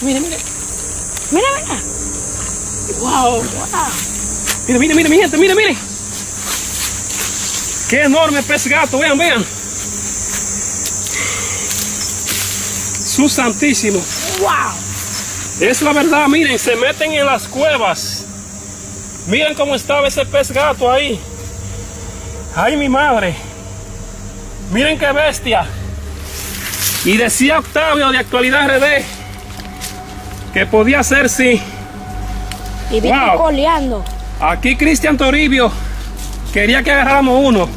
Mira, mira. Mira, mira. Wow, wow. Mira, mira, mira, mi gente, mira, miren. Qué enorme pez gato, vean, vean. Su santísimo. Wow. Es la verdad, miren, se meten en las cuevas. Miren cómo estaba ese pez gato ahí. Ay, mi madre. Miren qué bestia. Y decía Octavio de Actualidad RD que podía ser, sí. Y vino coleando. Aquí Cristian Toribio quería que agarráramos uno.